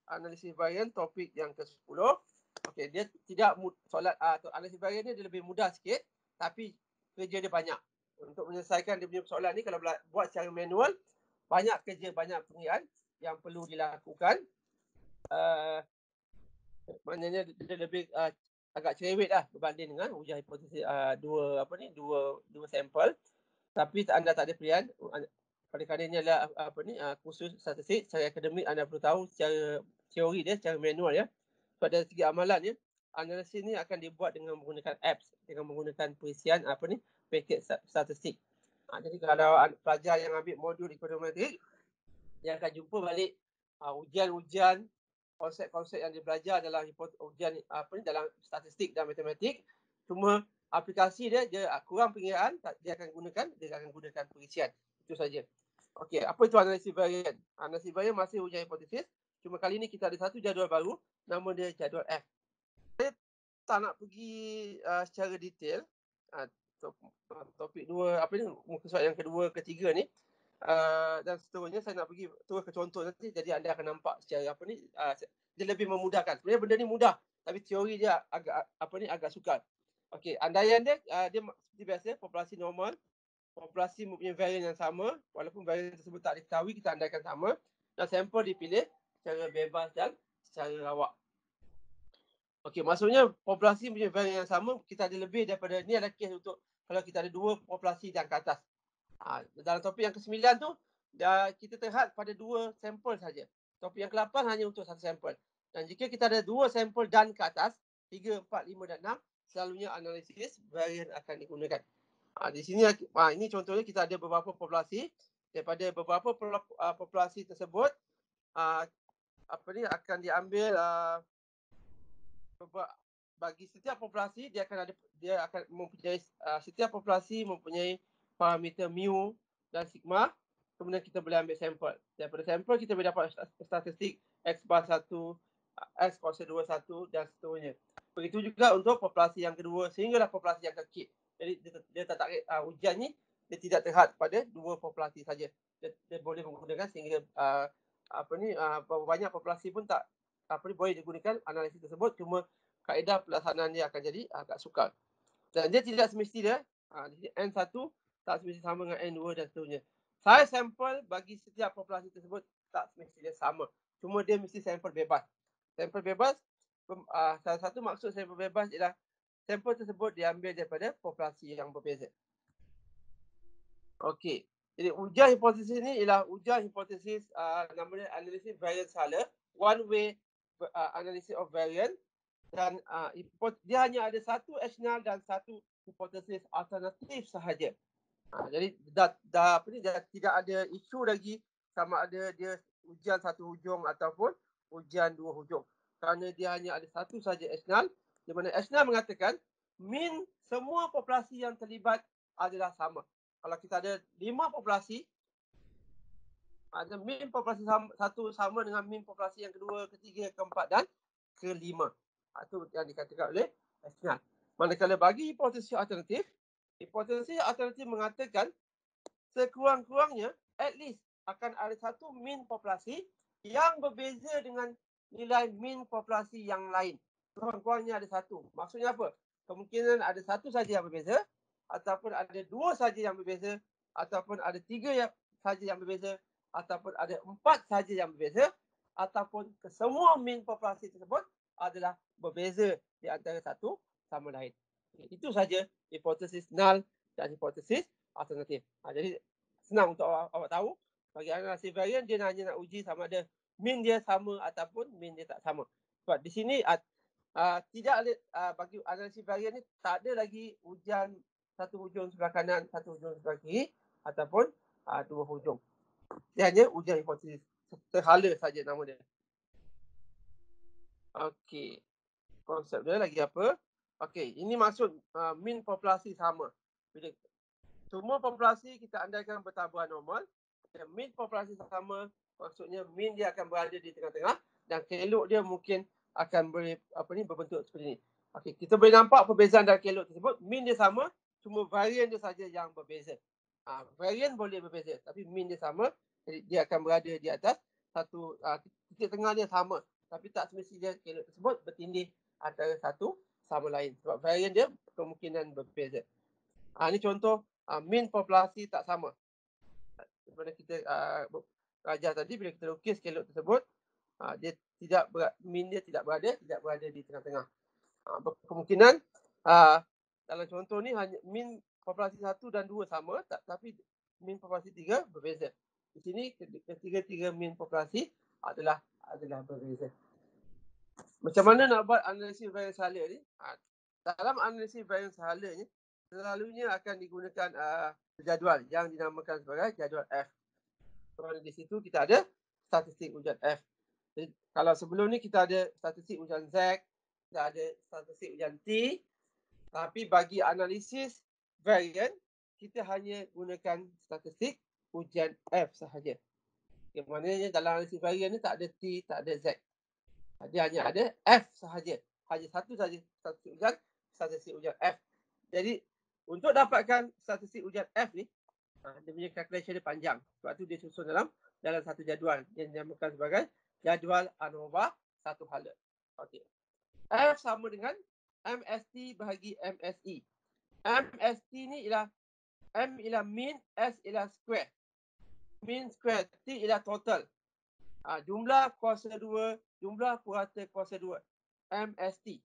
analisis varian topik yang ke-10. Okey, dia tidak soalan analisis varian ni dia lebih mudah sikit, tapi kerja dia banyak. Untuk menyelesaikan dia punya soalan ni kalau buat secara manual, banyak kerja, banyak pengiran yang perlu dilakukan. Maknanya dia lebih agak cerewet lah berbanding dengan ujian hipotesis dua sampel. Tapi anda tak ada pilihan. Oleh kerana ini adalah kursus statistik secara akademik, anda perlu tahu secara teori dia, secara manual ya. Sebab dari segi amalan ya, analisis ni akan dibuat dengan menggunakan apps, dengan menggunakan perisian paket statistik. Jadi kalau pelajar yang ambil modul ekonometrik, dia akan jumpa balik ujian-ujian, konsep-konsep yang dia belajar dalam ujian dalam statistik dan matematik. Cuma aplikasi dia kurang pengiraan, dia akan gunakan perisian. Itu saja. Okey, apa itu analisis varian? Analisis varian masih ujian hipotesis. Cuma kali ni kita ada satu jadual baru, nama dia jadual F. Saya tak nak pergi secara detail topik muka surat yang kedua, ketiga ni. Dan seterusnya saya nak pergi terus ke contoh nanti, jadi anda akan nampak secara dia lebih memudahkan. Sebenarnya benda ni mudah, tapi teori dia agak sukar. Okey, andaian dia seperti biasa, populasi normal, populasi mempunyai varian yang sama, walaupun varian tersebut tak diketahui, kita andaikan sama, dan sampel dipilih secara bebas dan secara rawak. Okey, maksudnya populasi mempunyai varian yang sama, kita ada lebih daripada, ni adalah kes untuk kalau kita ada dua populasi dan ke atas. Dalam topik yang ke-9 tu, kita terhad pada 2 sampel saja. Topik yang ke-8 hanya untuk 1 sampel. Dan jika kita ada 2 sampel dan ke atas, 3, 4, 5 dan 6, selalunya analisis varian akan digunakan. Di sini ini contohnya kita ada beberapa populasi. Daripada beberapa populasi tersebut, akan diambil bagi setiap populasi dia akan mempunyai setiap populasi mempunyai parameter mu dan sigma. Kemudian kita boleh ambil sampel. Daripada sampel kita boleh dapat statistik X bar 1, X kuasa 2, 1 dan seterusnya. Begitu juga untuk populasi yang kedua sehinggalah populasi yang kekit. Jadi dia tak ujian ni dia tidak terhad pada 2 populasi saja. Dia boleh menggunakan sehingga banyak populasi pun tak boleh digunakan analisis tersebut, cuma kaedah pelaksanaan dia akan jadi agak sukar. Dan dia tidak semestinya N1 tak semestinya sama dengan N2 dan seterusnya. Saiz sampel bagi setiap populasi tersebut tak semestinya sama. Cuma dia mesti sampel bebas. Sampel bebas, salah satu maksud sampel bebas ialah sampel tersebut diambil daripada populasi yang berbeza. Okey. Jadi ujian hipotesis ni ialah ujian hipotesis namanya analisis varian skala, one way analysis of variant, dan dia hanya ada satu H0 dan satu hipotesis alternatif sahaja. Jadi dah tidak ada isu lagi sama ada dia ujian satu hujung ataupun ujian dua hujung. Kerana dia hanya ada satu saja H0, di mana H0 mengatakan min semua populasi yang terlibat adalah sama. Kalau kita ada 5 populasi, ada min populasi satu sama dengan min populasi yang kedua, ketiga, keempat dan kelima. Itu yang dikatakan oleh H0. Manakala bagi hipotesis alternatif mengatakan sekurang-kurangnya at least akan ada satu min populasi yang berbeza dengan nilai min populasi yang lain. Kurang-kurangnya ada satu. Maksudnya apa? Kemungkinan ada satu saja yang berbeza, ataupun ada dua saja yang berbeza, ataupun ada tiga saja yang berbeza, ataupun ada 4 saja yang berbeza, ataupun kesemua min populasi tersebut adalah berbeza di antara satu sama lain. Itu saja hipotesis null dan hipotesis alternatif. Jadi senang untuk awak tahu. Bagi analisis varian, dia hanya nak uji sama ada min dia sama ataupun min dia tak sama. Sebab di sini tidak ada bagi analisis varian ni tak ada lagi ujian satu hujung sebelah kanan, satu hujung sebelah kiri, ataupun dua hujung. Dia hanya ujian hipotesis terhala saja nama dia. Okey. Konsep dia lagi apa? Okey, ini maksud min populasi sama. Bila semua populasi kita andaikan bertaburan normal, min populasi sama, maksudnya min dia akan berada di tengah-tengah dan kelok dia mungkin akan berbentuk seperti ini. Okey, kita boleh nampak perbezaan dalam kelok tersebut. Min dia sama, cuma varian dia saja yang berbeza. Varian boleh berbeza, tapi min dia sama, jadi dia akan berada di atas satu titik tengah dia sama. tapi tak semestinya scalar tersebut bertindih antara satu sama lain. Sebab varian dia kemungkinan berbeza. Ini contoh mean populasi tak sama. Sebenarnya kita belajar tadi, bila kita lukis scalar tersebut, dia tidak mean dia tidak berada di tengah-tengah. Kemungkinan dalam contoh ni hanya mean populasi 1 dan 2 sama, tapi mean populasi 3 berbeza. Di sini ketiga-tiga mean populasi adalah berbeza. Macam mana nak buat analisis variance hala ni? Dalam analisis variance hala ni, selalunya akan digunakan jadual yang dinamakan sebagai jadual F. Kerana di situ kita ada statistik ujian F. Jadi, kalau sebelum ni kita ada statistik ujian Z, kita ada statistik ujian T, tapi bagi analisis variant, kita hanya gunakan statistik ujian F sahaja. Yang maknanya dalam analisis variant ni tak ada T, tak ada Z. Dia hanya ada F sahaja. Hanya satu sahaja statistik ujian F. Jadi, untuk dapatkan statistik ujian F ni, dia punya calculation dia panjang. Sebab tu dia susun dalam satu jadual yang dinamakan sebagai jadual ANOVA satu hala. Okey. F sama dengan MST bahagi MSE. MST ni ialah M ialah mean, S ialah square. Mean square, T ialah total. Jumlah kuasa 2, jumlah purata kuasa 2. MST.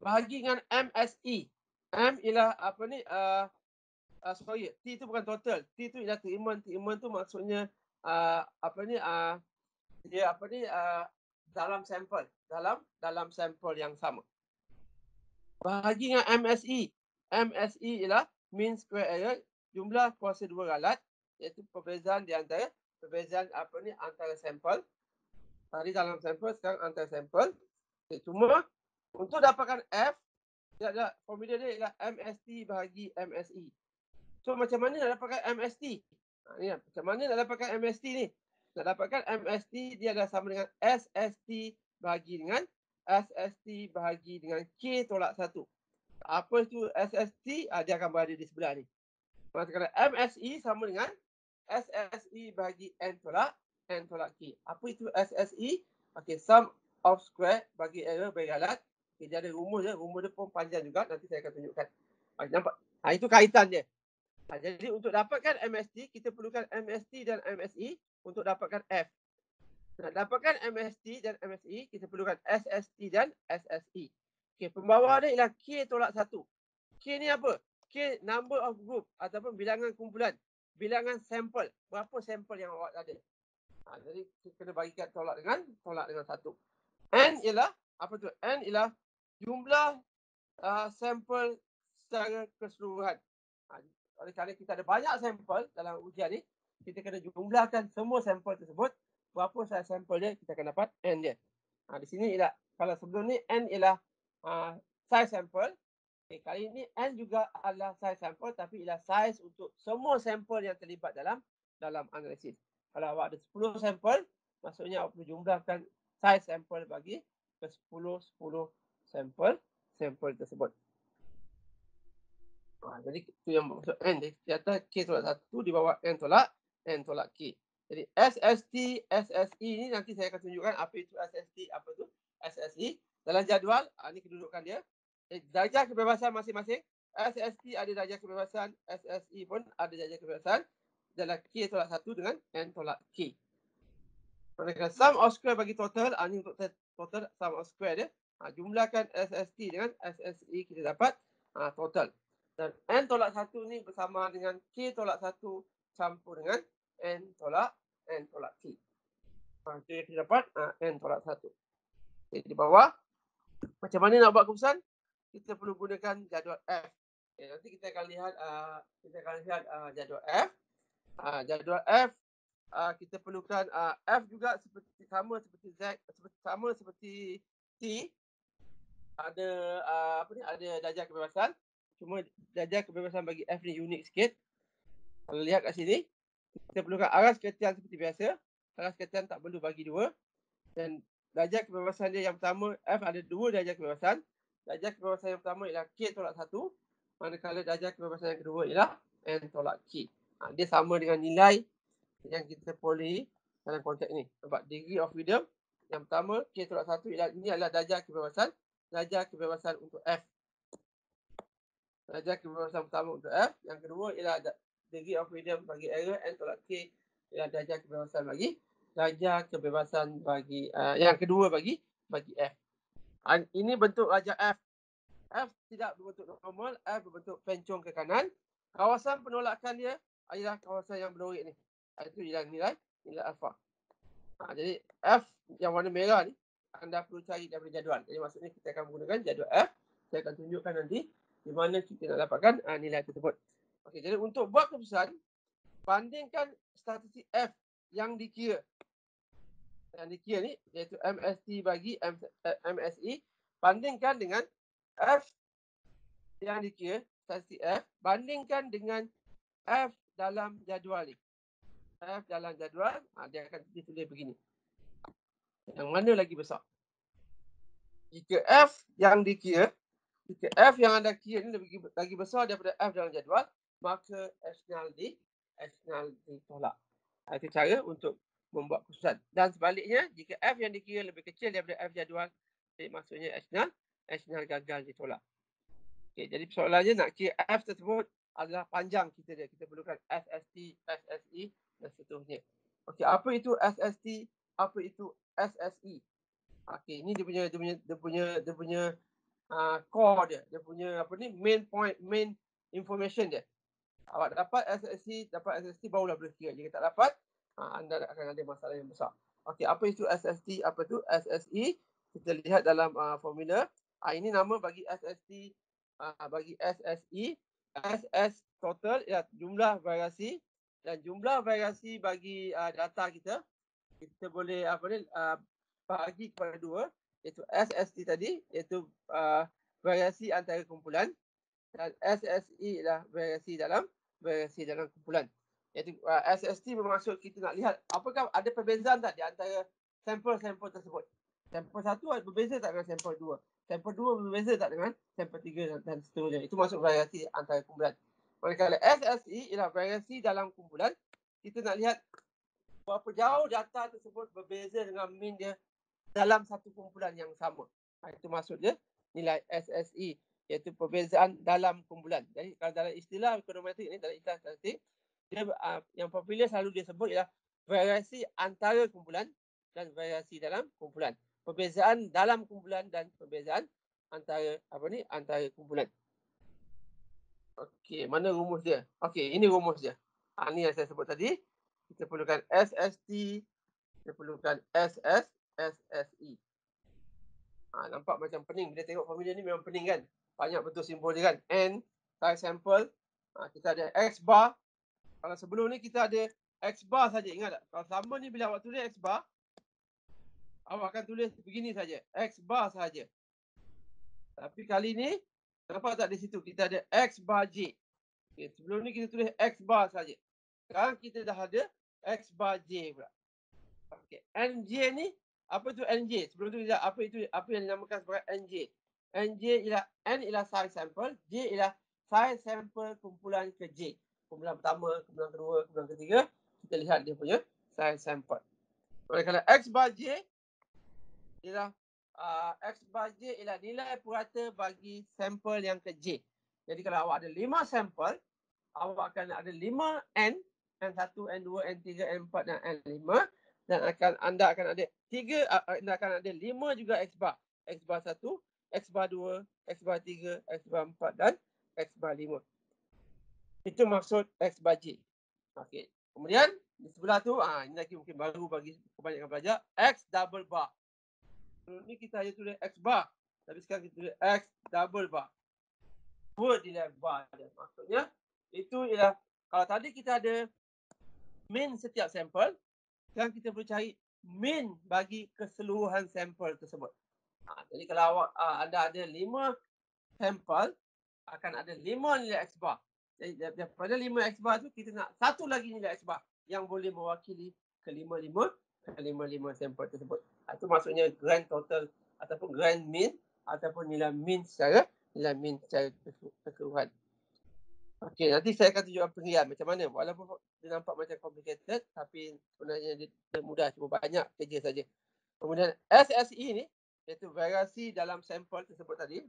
Bahagi dengan MSE. M ialah apa ni? T tu bukan total. T tu ialah treatment. Treatment tu maksudnya dia dalam sampel. Dalam sampel yang sama. Bahagi dengan MSE. MSE ialah mean square error, jumlah kuasa 2 galat, iaitu perbezaan di antara antara sampel. Tadi dalam sampel, sekarang antara sampel. Cuma untuk dapatkan F, formula dia ialah MST bahagi MSE. So macam mana nak dapatkan MST? Macam mana nak dapatkan MST ni? Nak dapatkan MST, dia adalah sama dengan SST bahagi dengan K tolak 1. Apa itu SST? Dia akan berada di sebelah ni. Maksudnya MSE sama dengan SSE bahagi N tolak K. Apa itu SSE? Okey, sum of square bagi error bergalat. Okay, dia ada rumus dia. Rumus dia pun panjang juga. Nanti saya akan tunjukkan. Nampak? Itu kaitan dia. Jadi untuk dapatkan MST, kita perlukan MST dan MSE untuk dapatkan F. Nak dapatkan MST dan MSE, kita perlukan SST dan SSE. Okey, pembawa dia ialah K tolak 1. K ni apa? K number of group ataupun bilangan kumpulan. Bilangan sampel. Berapa sampel yang awak ada? Jadi kita kena bagikan tolak dengan 1. N ialah apa tu? N ialah jumlah sampel secara keseluruhan. Oleh kerana kita ada banyak sampel dalam ujian ni, kita kena jumlahkan semua sampel tersebut. Berapa saiz sampel dia, kita akan dapat N dia. Di sini ialah, kalau sebelum ni N ialah saiz sampel. Kali ini N juga adalah saiz sampel, tapi ialah saiz untuk semua sampel yang terlibat dalam analisis. Kalau awak ada 10 sampel, maksudnya awak perlu jumlahkan saiz sampel bagi ke 10 sampel tersebut. Jadi itu yang maksud N. Di atas K tolak 1, di bawah N tolak K. Jadi SST, SSE ni nanti saya akan tunjukkan apa itu SST, apa itu SSE. Dalam jadual, ini kedudukan dia. Darjah kebebasan masing-masing. SST ada darjah kebebasan, SSE pun ada darjah kebebasan. Dalam K tolak 1 dengan N tolak K. Maka sum of square bagi total, ini untuk total sum of square dia. Jumlahkan SST dengan SSE, kita dapat total. Dan N tolak 1 ni bersama dengan K tolak 1 campur dengan N tolak K. Jadi kita dapat N tolak 1. Jadi di bawah, macam mana nak buat keputusan? Kita perlu gunakan jadual F. Nanti kita akan lihat jadual F. Jadual F, kita perlukan F juga sama seperti Z, sama seperti T. Ada ada darjah kebebasan. Cuma darjah kebebasan bagi F ni unik sikit. Kalau lihat kat sini, kita perlukan aras ketian seperti biasa. Aras ketian tak perlu bagi 2. Dan darjah kebebasan dia yang pertama, F ada 2 darjah kebebasan. Darjah kebebasan yang pertama ialah K tolak 1. Manakala darjah kebebasan yang kedua ialah N tolak K. Dia sama dengan nilai yang kita perolehi dalam konteks ni. Nampak? Degree of freedom Yang pertama, K tolak 1 ini adalah darjah kebebasan. Darjah kebebasan untuk F. Darjah kebebasan pertama untuk F. Yang kedua ialah degree of freedom bagi error. N tolak K ialah darjah kebebasan bagi darjah kebebasan bagi yang kedua bagi F. Ini bentuk darjah F. F tidak berbentuk normal, F berbentuk pencong ke kanan. Kawasan penolakan dia adalah kawasan yang berlorek ni. Itu ialah nilai alfa. Jadi F yang warna merah ni anda perlu cari daripada jadual. Jadi maksudnya kita akan menggunakan jadual F. Saya akan tunjukkan nanti di mana kita nak dapatkan nilai tersebut. Okey, jadi untuk buat keputusan, bandingkan statistik F yang dikira. Yang dikira ni iaitu MST bagi MSE, bandingkan dengan F yang dikira, statistik F, bandingkan dengan F dalam jadual ni. F dalam jadual, dia akan ditulis begini. Yang mana lagi besar? Jika F yang dikira, jika F yang anda kira ni lagi besar daripada F dalam jadual, maka H0 ditolak. Itu cara untuk membuat keputusan. Dan sebaliknya, jika F yang dikira lebih kecil daripada F jadual, maksudnya H0 gagal ditolak. Okay, jadi soalannya nak kira F tersebut adalah panjang kita dia. Kita perlukan SST, SSE dan seterusnya. Okey, apa itu SST? Apa itu SSE? Okey, ini dia punya core dia. Dia punya main point, main information dia. Awak dapat SST barulah boleh kira. Jika tak dapat, anda akan ada masalah yang besar. Okey, apa itu SST? Apa itu SSE? Kita lihat dalam formula. Ini nama bagi SST, bagi SSE. SS total ialah jumlah variasi, dan jumlah variasi bagi data kita boleh bagi kepada dua, iaitu SST tadi, iaitu variasi antara kumpulan, dan SSE ialah variasi dalam kumpulan. Iaitu SST bermaksud kita nak lihat apakah ada perbezaan tak di antara sampel-sampel tersebut. Sampel 1 berbeza tak dengan sampel 2? Sampel 2 berbeza tak dengan sampel 3 dan seterusnya. Itu maksud variasi antara kumpulan. Manakala SSE ialah variasi dalam kumpulan, kita nak lihat berapa jauh data tersebut berbeza dengan mean dia dalam satu kumpulan yang sama. Itu maksudnya nilai SSE, iaitu perbezaan dalam kumpulan. Jadi kalau dalam istilah ekonometrik ni, dalam istilah statistik, dia yang popular selalu dia sebut ialah variasi antara kumpulan dan variasi dalam kumpulan. Perbezaan dalam kumpulan dan perbezaan antara antara kumpulan. Okey, mana rumus dia? Okey, ini rumus dia. Ini yang saya sebut tadi. Kita perlukan SST, kita perlukan SSE. Nampak macam pening. Bila tengok formula ni memang pening kan? Banyak betul simbol dia kan? N, size sample. Kita ada X bar. Kalau sebelum ni kita ada X bar saja. Ingat tak? Kalau sama ni bila awak tulis X bar, awak akan tulis begini saja. X bar saja. Tapi kali ni, nampak tak di situ? Kita ada X bar J. Okay, sebelum ni kita tulis X bar saja. Sekarang kita dah ada X bar J pula. Okay. NJ ni, apa tu NJ? Sebelum tu apa yang dinamakan sebagai NJ? NJ ialah N ialah size sample, J ialah size sample kumpulan ke J. Kumpulan pertama, kumpulan kedua, kumpulan ketiga, kita lihat dia punya size sample. Oleh kerana X bar J ialah X bar J ialah nilai purata bagi sampel yang ke J. Jadi kalau awak ada 5 sampel, awak akan ada 5 N, N1, N2, N3, N4 dan N5, dan anda akan ada 5 juga X bar. X bar 1, X bar 2, X bar 3, X bar 4 dan X bar 5. Itu maksud X bar J. Okey. Kemudian di sebelah tu, ini lagi mungkin baru bagi kebanyakan pelajar, X double bar. Sebelum ni kita hanya tulis X bar, tapi sekarang kita tulis X double bar. Dua nilai bar dia. Maksudnya itu ialah, kalau tadi kita ada mean setiap sampel, sekarang kita perlu cari mean bagi keseluruhan sampel tersebut. Jadi kalau anda ada 5 sampel, akan ada 5 nilai X bar. Jadi daripada 5 X bar tu, kita nak satu lagi nilai X bar yang boleh mewakili ke-5 sampel tersebut. Itu maksudnya grand total ataupun grand mean ataupun nilai mean secara keseluruhan. Okey, nanti saya akan tunjukkan penggirian macam mana. Walaupun dia nampak macam complicated, tapi sebenarnya dia mudah, cuma banyak kerja saja. Kemudian SSE ni, iaitu variasi dalam sampel tersebut tadi.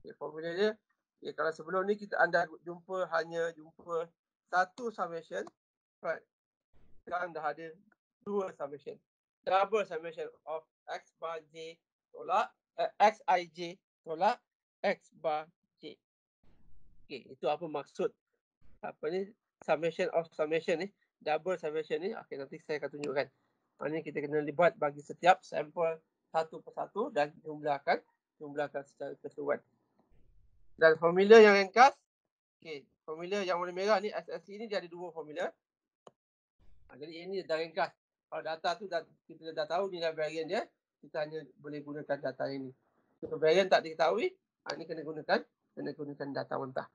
Okay, formula dia, okay, kalau sebelum ni anda hanya jumpa satu summation, right? Sekarang dah ada dua summation. Double summation of X bar J tolak Xij tolak X bar J. Okay, itu apa maksud summation of summation ni, double summation ni. Okay, nanti saya akan tunjukkan. Ini kita kena buat bagi setiap sampel satu persatu dan jumlahkan secara keseluruhan. Dan formula yang ringkas, okay, formula yang warna merah ni, SSE ni dia ada dua formula. Jadi ini dah ringkas. Kalau data tu kita dah tahu nilai varian dia, kita hanya boleh gunakan data ini. Kalau varian tak diketahui, ini kena gunakan data mentah.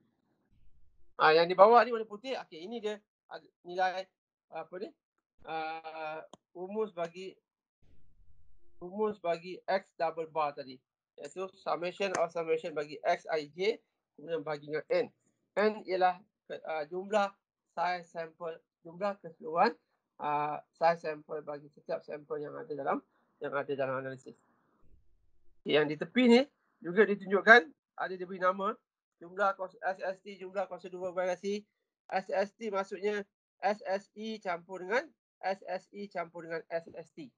Yang di bawah ni warna putih, okay, ini dia nilai rumus bagi X double bar tadi, iaitu summation of summation bagi Xij kemudian bagi dengan N. N ialah jumlah size sampel, jumlah keseluruhan size sampel bagi setiap sampel yang ada dalam analisis. Yang di tepi ni juga ditunjukkan, ada diberi nama jumlah SST, jumlah kuasa dua variasi. SST maksudnya SSE campur dengan SSE campur dengan SST.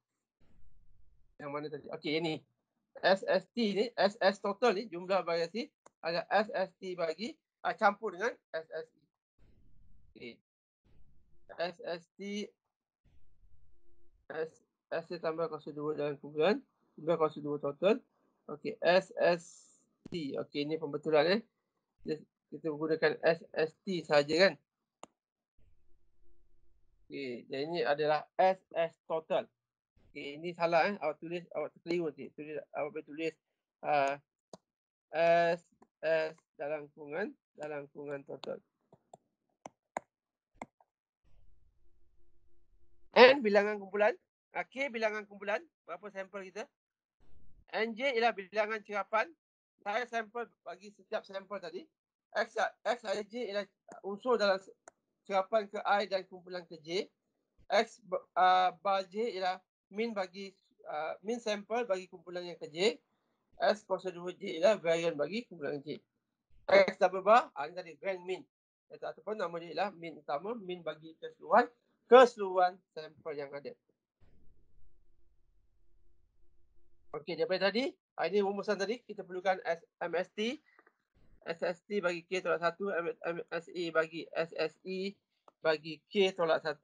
Yang mana tadi? Okey, ini SST ni, SS total ni jumlah variasi, ada SST bagi campur dengan SSE. Okey. SST tambah kuasa 2 dalam kumpulan, jumlah kuasa 2 total. Okey, SST. Okey, ini pembetulan kita menggunakan SST saja kan. Okey, dan ini adalah SS total. Okay, ini salah awak terkeliru nanti. Awak boleh tulis SS dalam kurungan total. N bilangan kumpulan, K bilangan kumpulan, berapa sampel kita? NJ ialah bilangan cerapan, saya sampel bagi setiap sampel tadi. Xij ialah unsur dalam cerapan ke I dan kumpulan ke J. X bar J ialah min sampel bagi kumpulan yang ke J. S kuasa 2J ialah varian bagi kumpulan J. X double bar, ini tadi grand min. Ataupun nama dia ialah min utama, min bagi keseluruhan sampel yang ada. Okey, daripada tadi, ini rumusan tadi, kita perlukan MST. SST bagi K tolak 1, MSE bagi SSE bagi K tolak 1.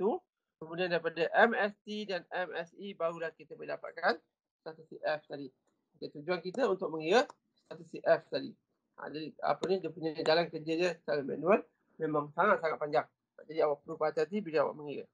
Kemudian daripada MST dan MSE barulah kita boleh dapatkan statistik F tadi. Okay, tujuan kita untuk mengira statistik F tadi. Jadi dia punya jalan kerja dia secara manual memang sangat-sangat panjang. Jadi awak perlu hati-hati bila awak mengira.